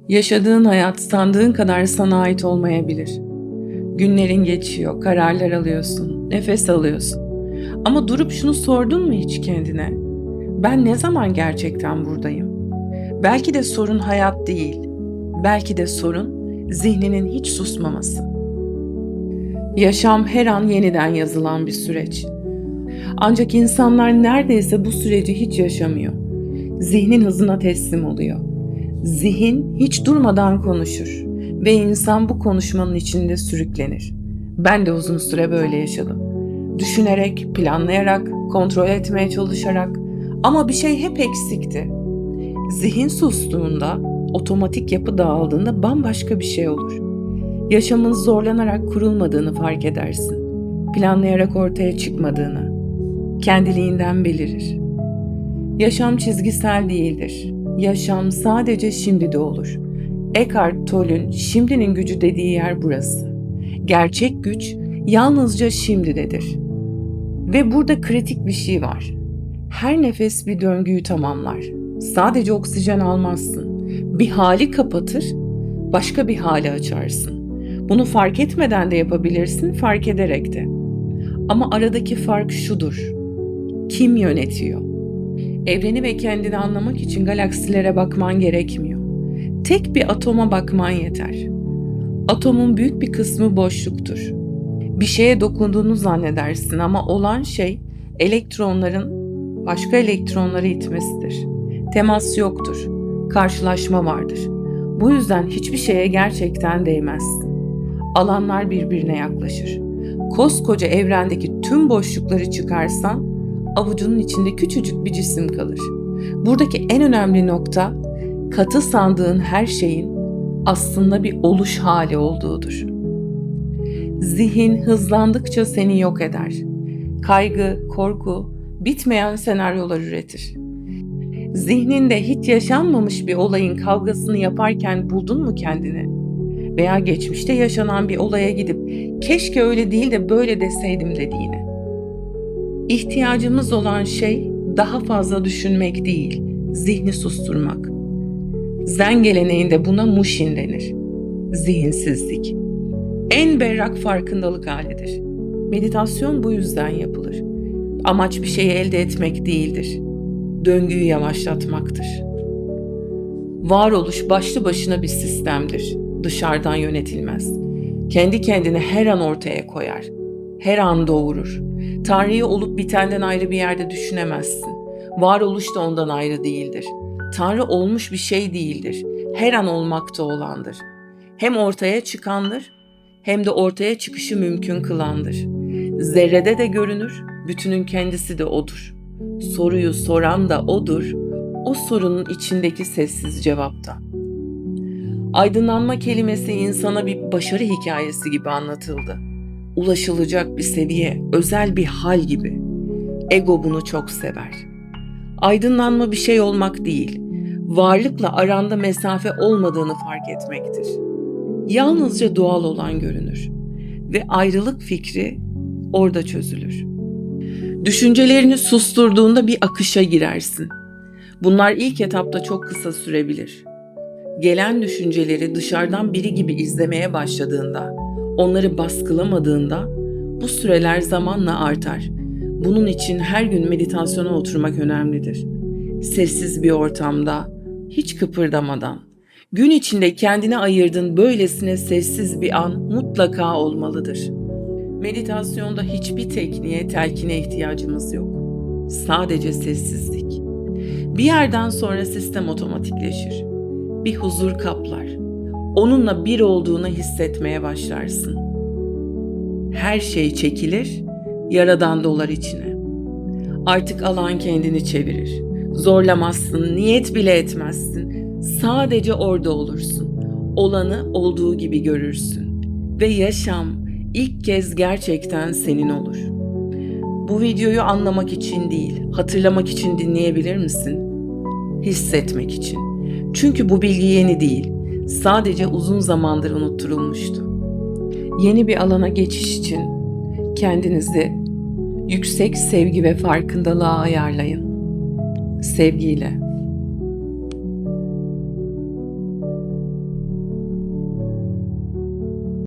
Yaşadığın hayat sandığın kadar sana ait olmayabilir. Günlerin geçiyor, kararlar alıyorsun, nefes alıyorsun. Ama durup şunu sordun mu hiç kendine? Ben ne zaman gerçekten buradayım? Belki de sorun hayat değil. Belki de sorun zihninin hiç susmaması. Yaşam her an yeniden yazılan bir süreç. Ancak insanlar neredeyse bu süreci hiç yaşamıyor. Zihnin hızına teslim oluyor. Zihin hiç durmadan konuşur ve insan bu konuşmanın içinde sürüklenir. Ben de uzun süre böyle yaşadım. Düşünerek, planlayarak, kontrol etmeye çalışarak ama bir şey hep eksikti. Zihin sustuğunda, otomatik yapı dağıldığında bambaşka bir şey olur. Yaşamın zorlanarak kurulmadığını fark edersin. Planlayarak ortaya çıkmadığını. Kendiliğinden belirir. Yaşam çizgisel değildir. Yaşam sadece şimdide olur. Eckhart Tolle'ün şimdinin gücü dediği yer burası. Gerçek güç yalnızca şimdidedir. Ve burada kritik bir şey var. Her nefes bir döngüyü tamamlar. Sadece oksijen almazsın. Bir hali kapatır, başka bir hali açarsın. Bunu fark etmeden de yapabilirsin, fark ederek de. Ama aradaki fark şudur. Kim yönetiyor? Evreni ve kendini anlamak için galaksilere bakman gerekmiyor. Tek bir atoma bakman yeter. Atomun büyük bir kısmı boşluktur. Bir şeye dokunduğunu zannedersin ama olan şey elektronların başka elektronları itmesidir. Temas yoktur. Karşılaşma vardır. Bu yüzden hiçbir şeye gerçekten değmezsin. Alanlar birbirine yaklaşır. Koskoca evrendeki tüm boşlukları çıkarsan avucunun içinde küçücük bir cisim kalır. Buradaki en önemli nokta katı sandığın her şeyin aslında bir oluş hali olduğudur. Zihin hızlandıkça seni yok eder. Kaygı, korku bitmeyen senaryolar üretir. Zihninde hiç yaşanmamış bir olayın kavgasını yaparken buldun mu kendini? Veya geçmişte yaşanan bir olaya gidip keşke öyle değil de böyle deseydim dediğini. İhtiyacımız olan şey daha fazla düşünmek değil, zihni susturmak. Zen geleneğinde buna mushin denir. Zihinsizlik. En berrak farkındalık halidir. Meditasyon bu yüzden yapılır. Amaç bir şeyi elde etmek değildir. Döngüyü yavaşlatmaktır. Varoluş başlı başına bir sistemdir. Dışarıdan yönetilmez. Kendi kendini her an ortaya koyar. Her an doğurur. Tanrı'yı olup bitenden ayrı bir yerde düşünemezsin. Varoluş da ondan ayrı değildir. Tanrı olmuş bir şey değildir. Her an olmakta olandır. Hem ortaya çıkandır, hem de ortaya çıkışı mümkün kılandır. Zerrede de görünür, bütünün kendisi de odur. Soruyu soran da odur, o sorunun içindeki sessiz cevapta. Aydınlanma kelimesi insana bir başarı hikayesi gibi anlatıldı. Ulaşılacak bir seviye, özel bir hal gibi. Ego bunu çok sever. Aydınlanma bir şey olmak değil, varlıkla aranda mesafe olmadığını fark etmektir. Yalnızca doğal olan görünür ve ayrılık fikri orada çözülür. Düşüncelerini susturduğunda bir akışa girersin. Bunlar ilk etapta çok kısa sürebilir. Gelen düşünceleri dışarıdan biri gibi izlemeye başladığında, onları baskılamadığında bu süreler zamanla artar. Bunun için her gün meditasyona oturmak önemlidir. Sessiz bir ortamda, hiç kıpırdamadan, gün içinde kendine ayırdığın böylesine sessiz bir an mutlaka olmalıdır. Meditasyonda hiçbir tekniğe, telkine ihtiyacımız yok. Sadece sessizlik. Bir yerden sonra sistem otomatikleşir. Bir huzur kaplar. Onunla bir olduğunu hissetmeye başlarsın. Her şey çekilir, Yaradan dolar içine. Artık alan kendini çevirir. Zorlamazsın, niyet bile etmezsin. Sadece orada olursun. Olanı olduğu gibi görürsün. Ve yaşam ilk kez gerçekten senin olur. Bu videoyu anlamak için değil, hatırlamak için dinleyebilir misin? Hissetmek için. Çünkü bu bilgi yeni değil. Sadece uzun zamandır unutturulmuştu. Yeni bir alana geçiş için kendinizi yüksek sevgi ve farkındalığa ayarlayın. Sevgiyle.